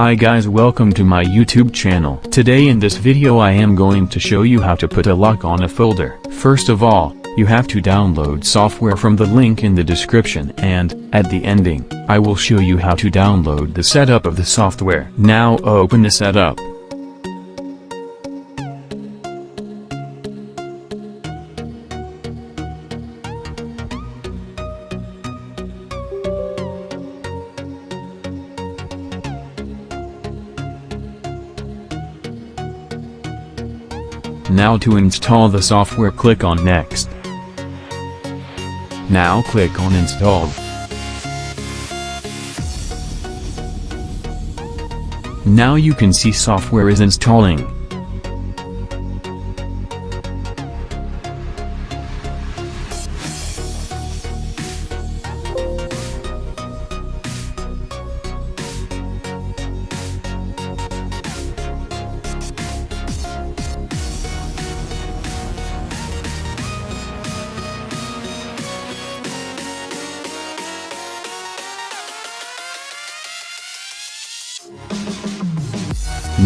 Hi guys, welcome to my YouTube channel. Today in this video I am going to show you how to put a lock on a folder. First of all, you have to download software from the link in the description, and at the ending, I will show you how to download the setup of the software. Now open the setup. Now to install the software, click on Next. Now click on Install. Now you can see software is installing.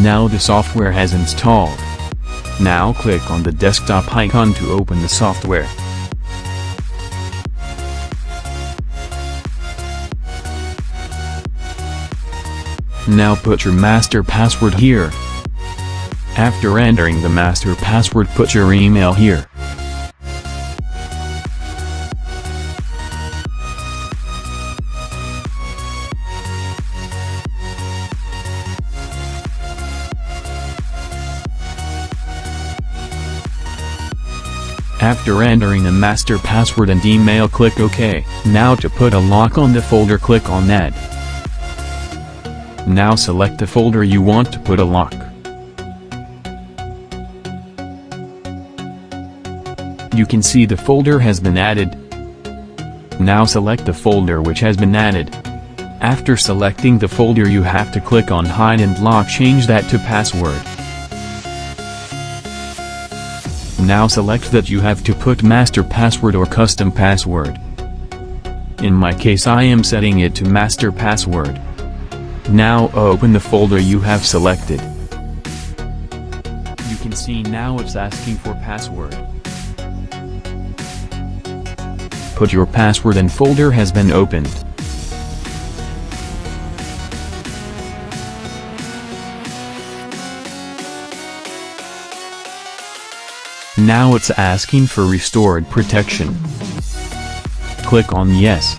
Now the software has installed. Now click on the desktop icon to open the software. Now put your master password here. After entering the master password, put your email here. After entering the master password and email, click OK. Now to put a lock on the folder, click on Add. Now select the folder you want to put a lock. You can see the folder has been added. Now select the folder which has been added. After selecting the folder, you have to click on Hide and Lock, change that to password. Now select that you have to put master password or custom password. In my case I am setting it to master password. Now open the folder you have selected. You can see now it's asking for password. Put your password and folder has been opened. Now it's asking for restored protection. Click on Yes.